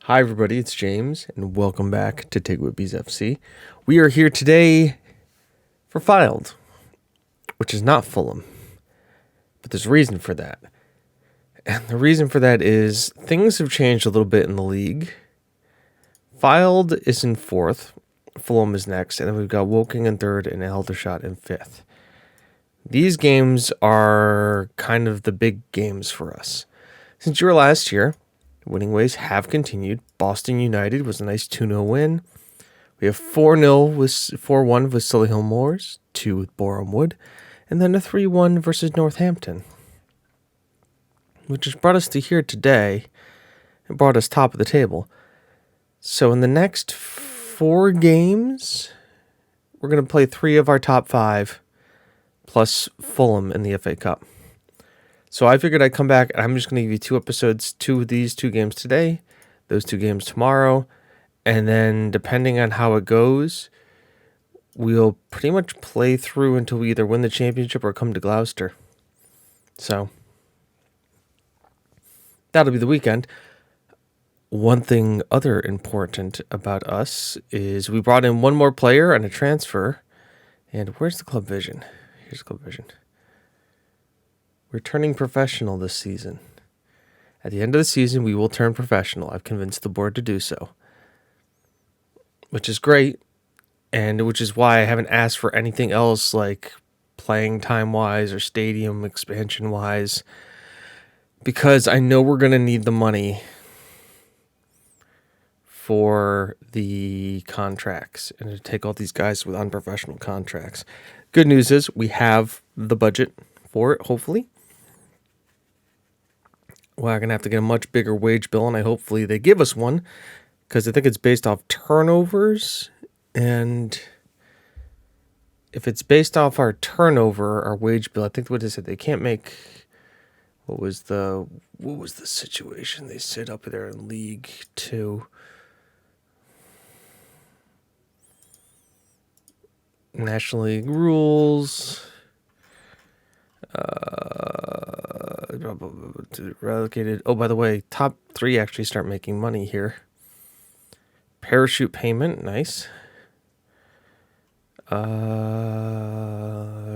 Hi everybody, it's James, and welcome back to TGWPIS FC. We are here today for Filed, which is not Fulham, but there's a reason for that. And the reason for that is things have changed a little bit in the league. Filed is in 4th, Fulham is next, and then we've got Woking in 3rd and Aldershot in 5th. These games are kind of the big games for us. Since you were last year, winning ways have continued. Boston United was a nice 2-0 win. We have 4-0 with 4-1 with Solihull Moors, 2 with Boreham Wood, and then a 3-1 versus Northampton, which has brought us to here today and brought us top of the table. So in the next 4 games, we're going to play 3 of our top 5 plus Fulham in the FA Cup. So I figured I'd come back, and I'm just going to give you 2 episodes, 2 of these 2 games today, those 2 games tomorrow, and then depending on how it goes, we'll pretty much play through until we either win the championship or come to Gloucester. So that'll be the weekend. One thing other important about us is we brought in one more player on a transfer, and where's the club vision? Here's club vision. We're turning professional this season. At the end of the season, we will turn professional. I've convinced the board to do so, which is great, and which is why I haven't asked for anything else like playing time-wise or stadium expansion-wise, because I know we're going to need the money for the contracts and to take all these guys with unprofessional contracts. Good news is we have the budget for it, hopefully. We're going to have to get a much bigger wage bill, and hopefully they give us one, because I think it's based off turnovers, and if it's based off our turnover, our wage bill, I think what they said, they can't make, what was the situation they set up there in League 2? National League rules, relegated. Oh, by the way, top 3 actually start making money here. Parachute payment, nice.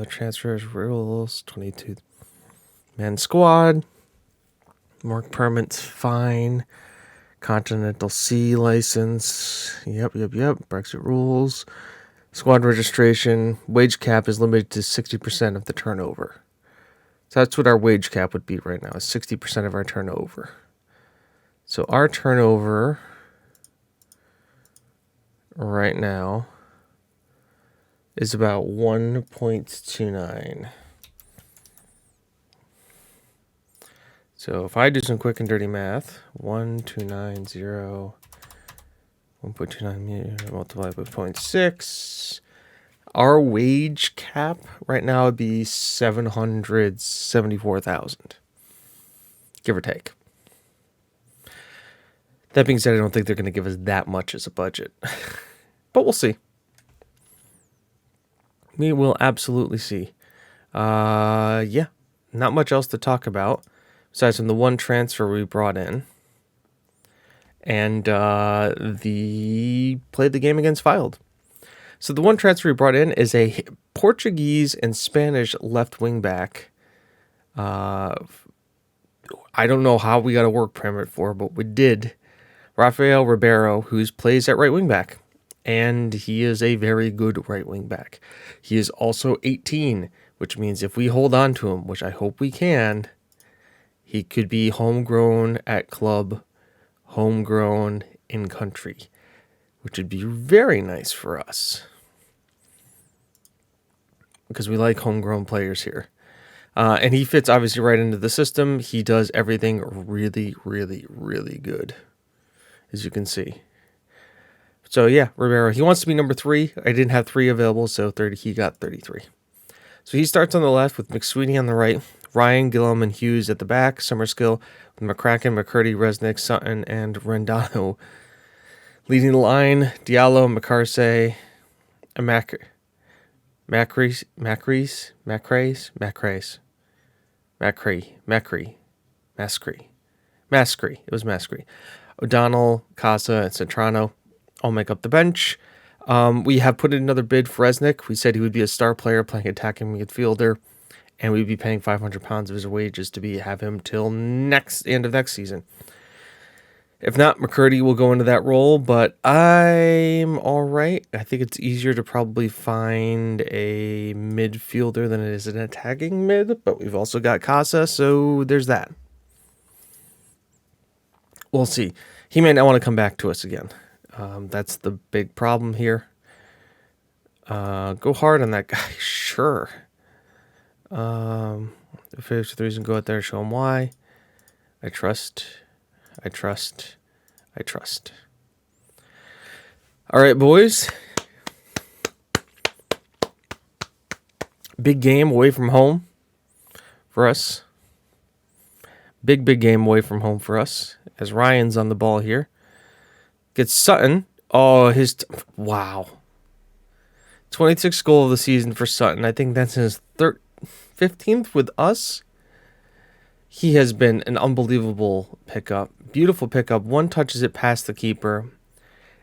Transfers rules, 22-man squad. Work permits, fine. Continental C license. Yep. Brexit rules. Squad registration. Wage cap is limited to 60% of the turnover. So that's what our wage cap would be right now, is 60% of our turnover. So our turnover right now is about 1.29. So if I do some quick and dirty math, 1.290, 1.29 multiplied by 0.6, our wage cap right now would be $774,000, give or take. That being said, I don't think they're going to give us that much as a budget, but we'll see. We will absolutely see. Yeah, not much else to talk about besides from the one transfer we brought in, and played the game against Filed. So the one transfer we brought in is a Portuguese and Spanish left wing back. I don't know how we got a work permit for, but we did. Raphael Ribeiro, who plays at right wing back, and he is a very good right wing back. He is also 18, which means if we hold on to him, which I hope we can, he could be homegrown at club, homegrown in country, which would be very nice for us, because we like homegrown players here. And he fits obviously right into the system. He does everything really, really, really good, as you can see. So yeah, Ribeiro, he wants to be number 3. I didn't have 3 available, so he got 33. So he starts on the left with McSweeney on the right, Ryan, Gillum, and Hughes at the back, Summerskill with McCracken, McCurdy, Resnick, Sutton, and Rendano leading the line. Diallo, McCarse, and Macri. It was Mascri. O'Donnell, Casa, and Centrano all make up the bench. We have put in another bid for Resnick. We said he would be a star player playing attacking midfielder, and we'd be paying £500 of his wages to have him till end of next season. If not, McCurdy will go into that role, but I'm all right. I think it's easier to probably find a midfielder than it is an attacking mid, but we've also got Casa, so there's that. We'll see. He may not want to come back to us again. That's the big problem here. Go hard on that guy, sure. If there's a reason, go out there and show him why. I trust. All right, boys. Big game away from home for us. Big game away from home for us. As Ryan's on the ball here. Gets Sutton. Oh, wow. 26th goal of the season for Sutton. I think that's his 15th with us. He has been an unbelievable pickup. Beautiful pickup. One touches it past the keeper,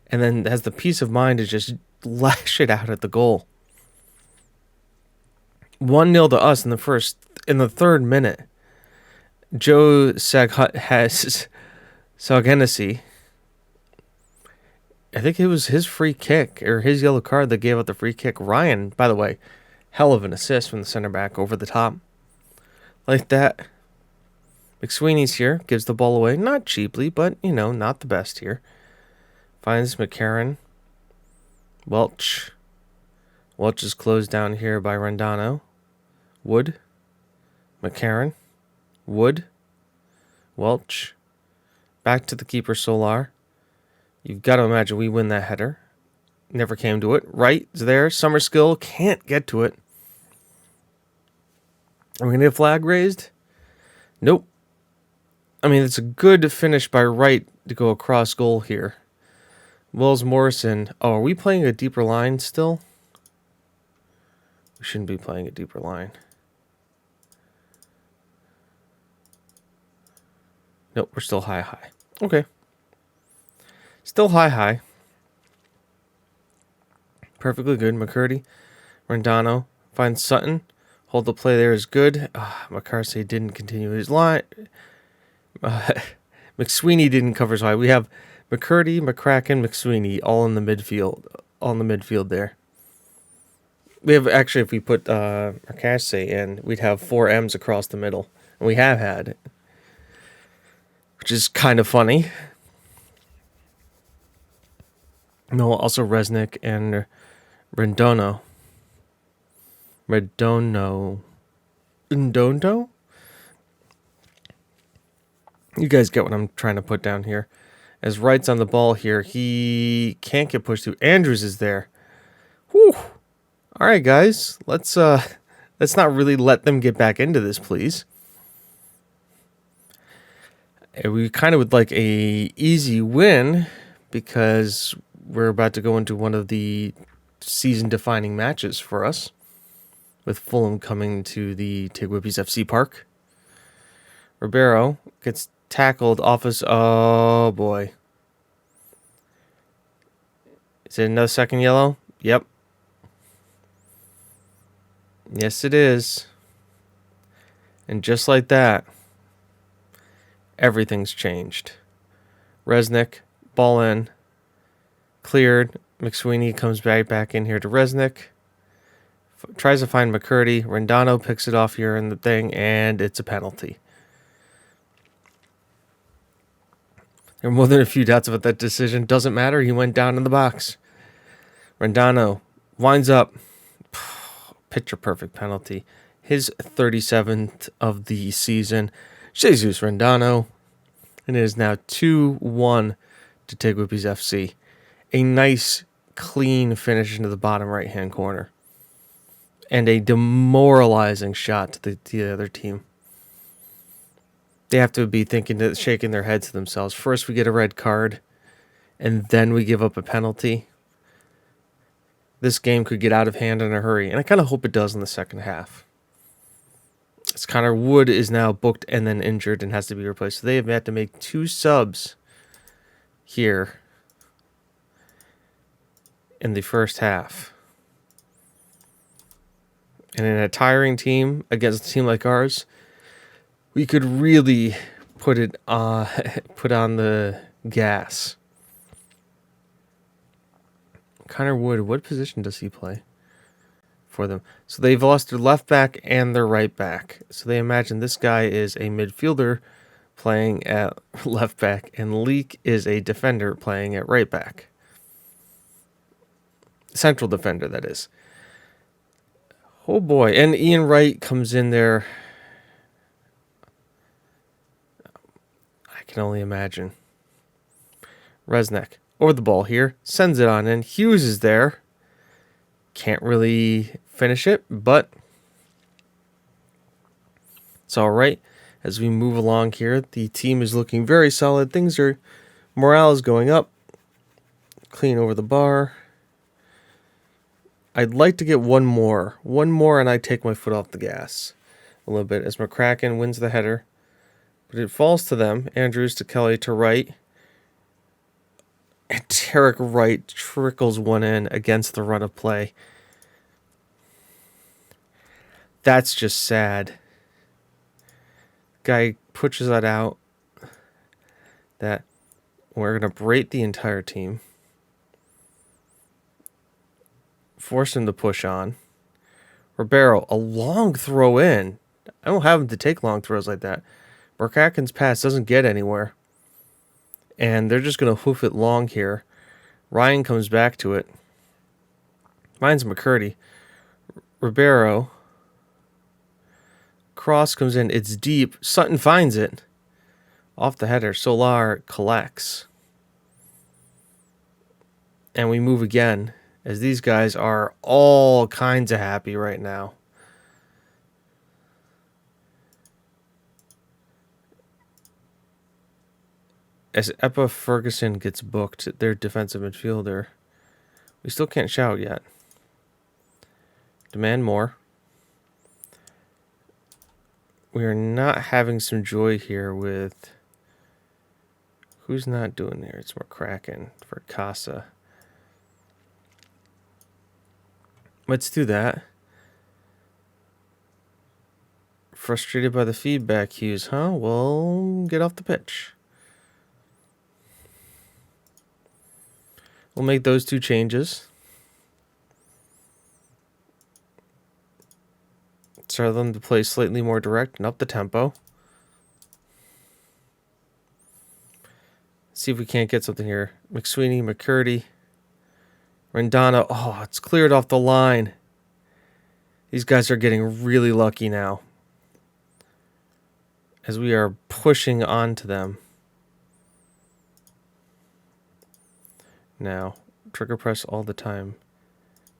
and then has the peace of mind to just lash it out at the goal. 1-0 to us in the third minute. Joe has Sagenesi. I think it was his free kick or his yellow card that gave out the free kick. Ryan, by the way, hell of an assist from the center back over the top. Like that. McSweeney's here, gives the ball away. Not cheaply, but, not the best here. Finds McCarron. Welch. Welch is closed down here by Rendano. Wood. McCarron. Wood. Welch. Back to the keeper, Solar. You've got to imagine we win that header. Never came to it. Wright is there. Summerskill can't get to it. Are we going to get a flag raised? Nope. I mean, it's a good finish by Wright to go across goal here. Wells Morrison. Oh, are we playing a deeper line still? We shouldn't be playing a deeper line. Nope, we're still high. Okay. Still high. Perfectly good. McCurdy. Rendano. Finds Sutton. Hold the play there is good. McCarthy didn't continue his line. McSweeney didn't cover his line. We have McCurdy, McCracken, McSweeney all in the midfield. All in the midfield there. We have actually, if we put McCasey in, we'd have 4 M's across the middle. And we have had it. Which is kind of funny. No, also Resnick and Rendono. Ndondo? You guys get what I'm trying to put down here. As Wright's on the ball here, he can't get pushed through. Andrews is there. Whew. All right, guys. Let's not really let them get back into this, please. We kind of would like a easy win because we're about to go into one of the season-defining matches for us, with Fulham coming to the TGWPIS FC Park. Ribeiro gets tackled off his... Oh, boy. Is it another second yellow? Yep. Yes, it is. And just like that, everything's changed. Resnick, ball in, cleared. McSweeney comes back in here to Resnick. Tries to find McCurdy. Rendano picks it off here in the thing, and it's a penalty. There are more than a few doubts about that decision. Doesn't matter. He went down in the box. Rendano winds up. Picture perfect penalty. His 37th of the season. Jesus Rendano. And it is now 2-1 to TGWPIS FC. A nice, clean finish into the bottom right-hand corner. And a demoralizing shot to the other team. They have to be shaking their heads to themselves. First we get a red card, and then we give up a penalty. This game could get out of hand in a hurry, and I kind of hope it does in the second half. As Connor Wood is now booked and then injured and has to be replaced. So they have had to make 2 subs here in the first half. And in a tiring team against a team like ours, we could really put on the gas. Connor Wood, what position does he play for them? So they've lost their left back and their right back. So they imagine this guy is a midfielder playing at left back, and Leak is a defender playing at right back. Central defender, that is. Oh boy. And Ian Wright comes in there. I can only imagine. Resnick over the ball here. Sends it on in. Hughes is there. Can't really finish it, but it's all right. As we move along here, the team is looking very solid. Morale is going up. Clean over the bar. I'd like to get one more, and I take my foot off the gas a little bit as McCracken wins the header. But it falls to them. Andrews to Kelly to Wright. And Derek Wright trickles one in against the run of play. That's just sad. Guy pushes that out. That we're going to berate the entire team. Force him to push on. Ribeiro, a long throw in. I don't have him to take long throws like that. McCracken's pass doesn't get anywhere. And they're just going to hoof it long here. Ryan comes back to it. Finds McCurdy. Ribeiro. Cross comes in. It's deep. Sutton finds it. Off the header. Solar collects. And we move again, as these guys are all kinds of happy right now. As Epa Ferguson gets booked, their defensive midfielder, we still can't shout yet. Demand more. We are not having some joy here with... Who's not doing there? It's McCracken for Casa. Let's do that. Frustrated by the feedback cues, huh? Well, get off the pitch. We'll make those two changes. Start them to play slightly more direct and up the tempo. See if we can't get something here. McSweeney, McCurdy, Rendana. Oh, it's cleared off the line. These guys are getting really lucky now, as we are pushing onto them. Now, trigger press all the time.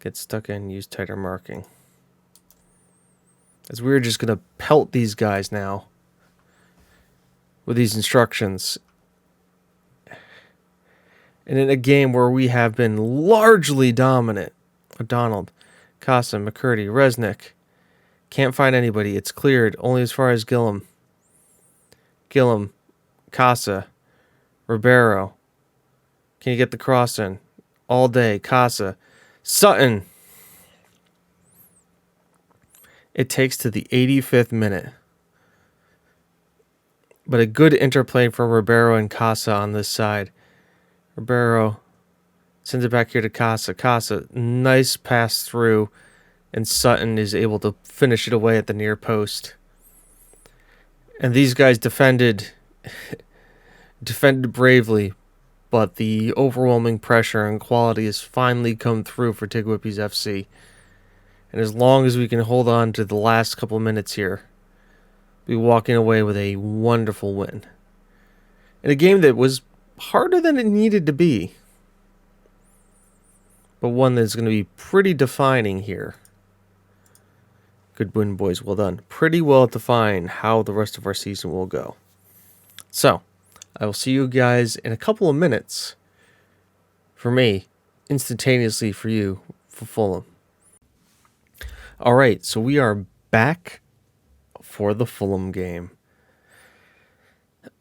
Get stuck in, use tighter marking. As we're just going to pelt these guys now with these instructions. And in a game where we have been largely dominant. O'Donnell, Casa, McCurdy, Resnick. Can't find anybody. It's cleared only as far as Gillum. Casa, Ribeiro. Can you get the cross in? All day, Casa. Sutton. It takes to the 85th minute. But a good interplay from Ribeiro and Casa on this side. Ribeiro sends it back here to Casa. Casa, nice pass through. And Sutton is able to finish it away at the near post. And these guys defended bravely. But the overwhelming pressure and quality has finally come through for TGWPIS FC. And as long as we can hold on to the last couple of minutes here, we'll be walking away with a wonderful win. In a game that was harder than it needed to be, but one that's going to be pretty defining here. Good win, boys. Well done. Pretty well define how the rest of our season will go. So, I will see you guys in a couple of minutes. For me, instantaneously for you, for Fulham. All right, so we are back for the Fulham game.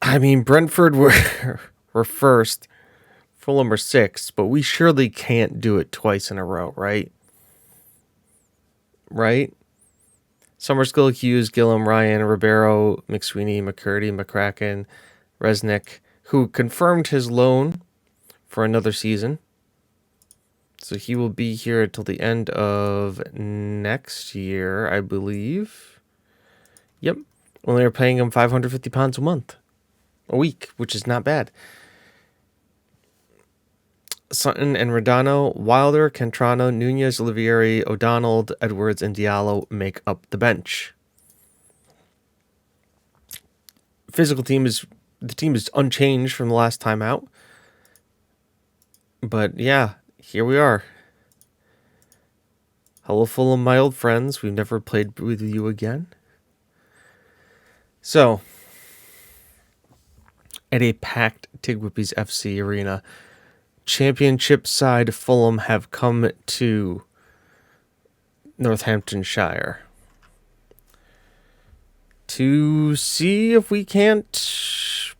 I mean, Brentford were first, Fulham are 6th, but we surely can't do it twice in a row, right? Right? Summerskill, Hughes, Gillum, Ryan, Ribeiro, McSweeney, McCurdy, McCracken, Resnick, who confirmed his loan for another season. So he will be here until the end of next year, I believe. Yep. Only are paying him £550 a week, which is not bad. Sutton and Radano, Wilder, Cantrano, Nunez, Olivieri, O'Donnell, Edwards, and Diallo make up the bench. The team is unchanged from the last time out. But yeah, here we are. Hello, Fulham, my old friends. We've never played with you again. So, at a packed TGWPIS FC arena, Championship side Fulham have come to Northamptonshire to see if we can't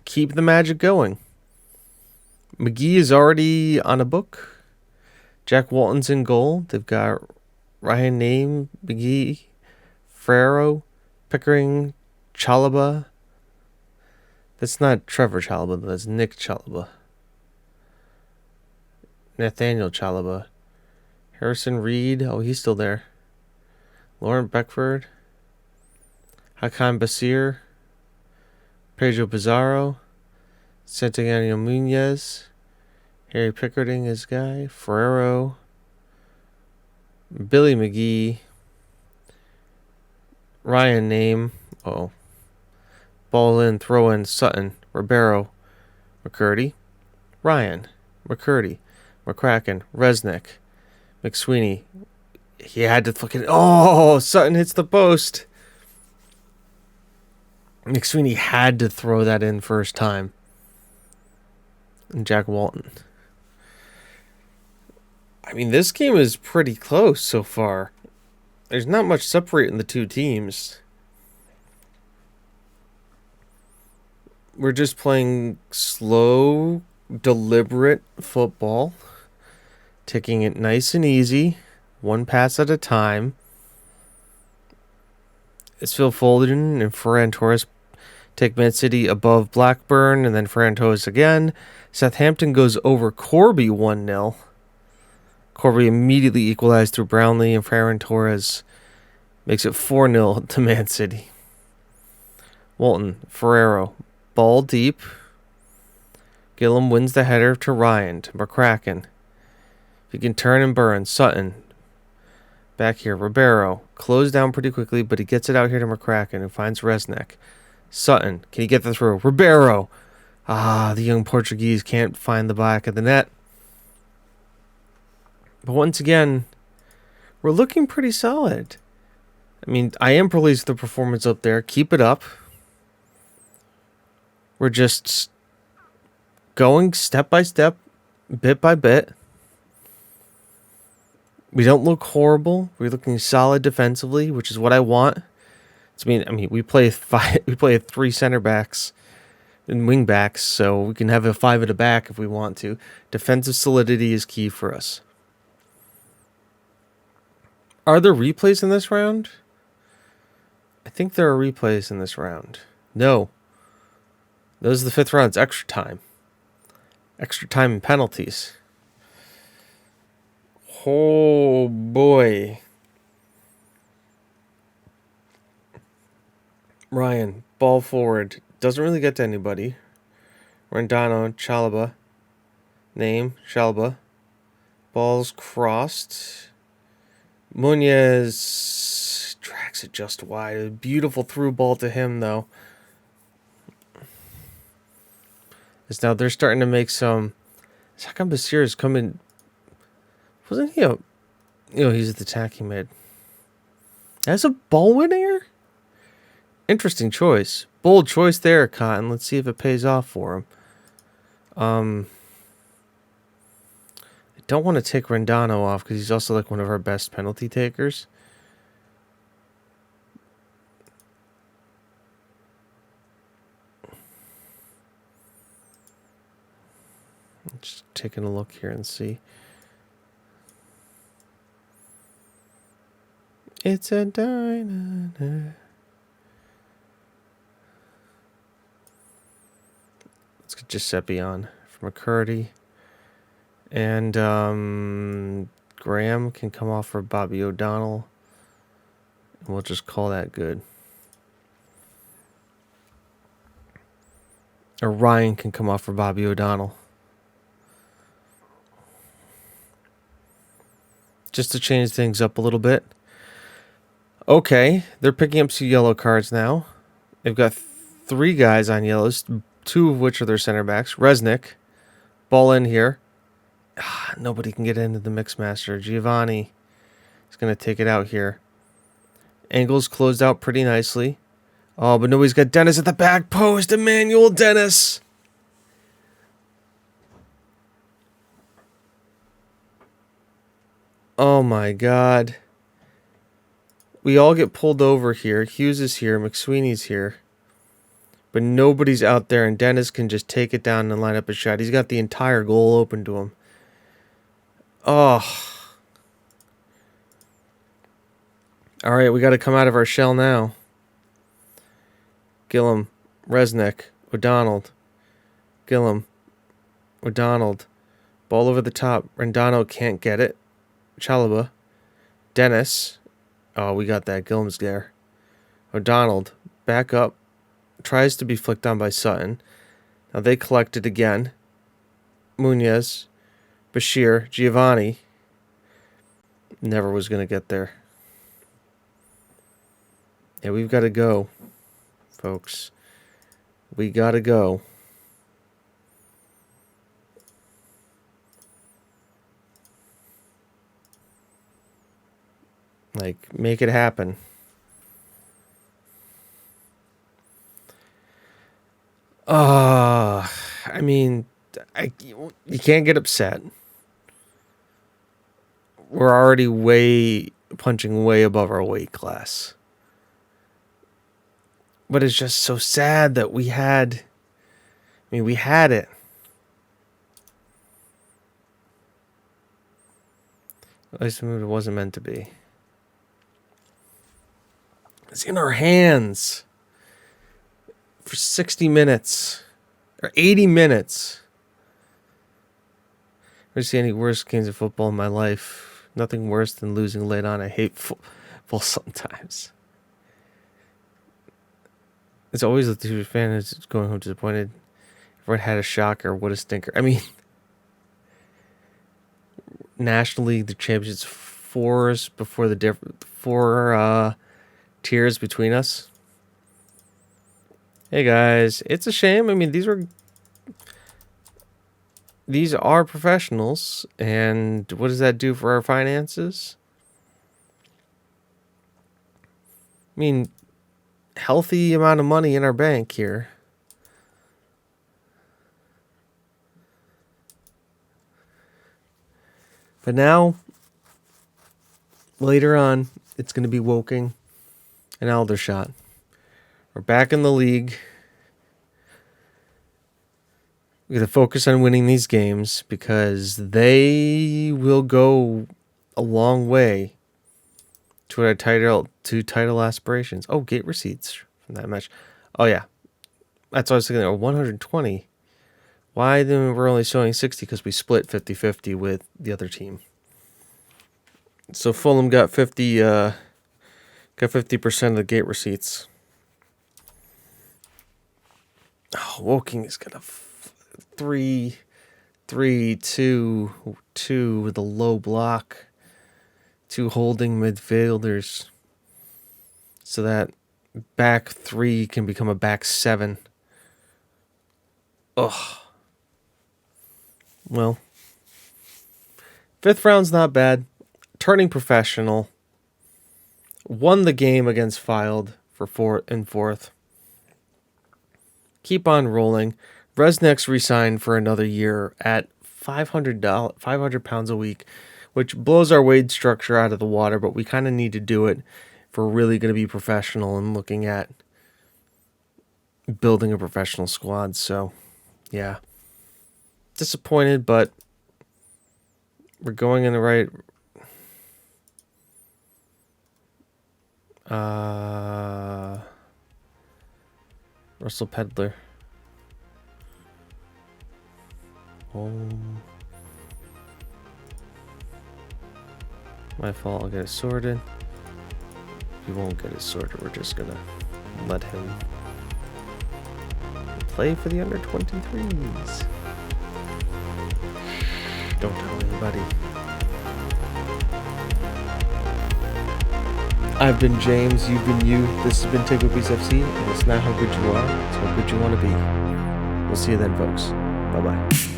keep the magic going. McGee is already on a book. Jack Walton's in goal. They've got Ryan Name, McGee, Ferrero, Pickering, Chalaba. That's not Trevor Chalaba, that's Nick Chalaba. Nathaniel Chalaba. Harrison Reed, oh, he's still there. Lauren Beckford. Hakan Basir. Pedro Pizarro. Santiago Munoz. Harry Pickering, his guy. Ferrero. Billy McGee. Ryan Name. Oh. Ball in, throw in, Sutton, Ribeiro, McCurdy, Ryan, McCurdy, McCracken, Resnick, McSweeney. He had to fucking... Oh, Sutton hits the post. McSweeney had to throw that in first time. And Jack Walton. I mean, this game is pretty close so far. There's not much separating the two teams. We're just playing slow, deliberate football. Taking it nice and easy. One pass at a time. It's Phil Foden and Ferran Torres take Man City above Blackburn. And then Ferran Torres again. Southampton goes over Corby 1-0. Corby immediately equalized through Brownlee. And Ferran Torres makes it 4-0 to Man City. Walton, Ferrero. Ball deep. Gillum wins the header to Ryan, to McCracken. He can turn and burn. Sutton. Back here. Ribeiro. Closed down pretty quickly, but he gets it out here to McCracken, who finds Resnick. Sutton. Can he get the throw? Ribeiro. The young Portuguese can't find the back of the net. But once again, we're looking pretty solid. I mean, I am pleased with the performance up there. Keep it up. We're just going step by step, bit by bit. We don't look horrible. We're looking solid defensively, which is what I want. I mean, we play 3 center backs and wing backs, so we can have a 5 at the back if we want to. Defensive solidity is key for us. Are there replays in this round? I think there are replays in this round. No. Those are the 5th rounds. Extra time. Extra time and penalties. Oh, boy. Ryan, ball forward. Doesn't really get to anybody. Randano, Chalaba. Name, Chalaba. Ball's crossed. Munoz tracks it just wide. A beautiful through ball to him, though. Is now they're starting to make some... Hakan Basir is coming... Wasn't he a... he's the attacking mid. That's a ball winner? Interesting choice. Bold choice there, Cotton. Let's see if it pays off for him. I don't want to take Randano off because he's also like one of our best penalty takers. Just taking a look here and see. It's a diner. Let's get Giuseppe on for McCurdy. And Graham can come off for Bobby O'Donnell. And we'll just call that good. Or Ryan can come off for Bobby O'Donnell. Just to change things up a little bit. Okay, they're picking up some yellow cards now. They've got 3 guys on yellows, 2 of which are their center backs. Resnick, ball in here. Nobody can get into the Mixmaster. Giovanni is going to take it out here. Angles closed out pretty nicely. Oh, but nobody's got Dennis at the back post. Emmanuel Dennis. Oh my God. We all get pulled over here. Hughes is here. McSweeney's here. But nobody's out there, and Dennis can just take it down and line up a shot. He's got the entire goal open to him. Oh. All right, we got to come out of our shell now. Gillum, Resnick, O'Donnell. Gillum, O'Donnell. Ball over the top. Rendano can't get it. Chalaba. Dennis. Oh, we got that. Gillum's there. O'Donnell, back up. Tries to be flicked on by Sutton. Now they collect it again. Munoz. Bashir. Giovanni. Never was going to get there. Yeah, we've got to go, folks. We got to go. Like, make it happen. I mean, you can't get upset. We're already punching way above our weight class. But it's just so sad that we had it. At least it wasn't meant to be. It's in our hands for 60 minutes or 80 minutes. I see any worse games of football in my life. Nothing worse than losing late on. I hate football sometimes. It's always the two fans going home disappointed. Everyone had a shocker. What a stinker. I mean, National League, the championships, 4s before the 4 tiers between us. Hey guys, it's a shame. I mean, these are professionals, and what does that do for our finances? I mean, healthy amount of money in our bank here. But now, later on, it's going to be Woking and Aldershot. We're back in the league. We're going to focus on winning these games because they will go a long way to our title aspirations. Oh, gate receipts from that match. Oh, yeah. That's what I was thinking. 120. Why then we're only showing 60? Because we split 50-50 with the other team. So Fulham got 50% of the gate receipts. Oh, Woking has got a 3-2 with a low block. 2 holding midfielders. So that back 3 can become a back 7. Ugh. Well, 5th round's not bad. Turning professional. Won the game against Filed for 4th. Keep on rolling. Resnick's resigned for another year at £500 a week, which blows our wage structure out of the water, but we kind of need to do it if we're really going to be professional and looking at building a professional squad. So, yeah. disappointed, but we're going in the right. Russell Peddler. Oh. My fault, I'll get it sorted. If he won't get it sorted, we're just gonna let him play for the under 23s. Don't tell anybody. I've been James, you've been you, this has been TGWPIS FC, and it's not how good you are, it's how good you want to be. We'll see you then, folks. Bye-bye.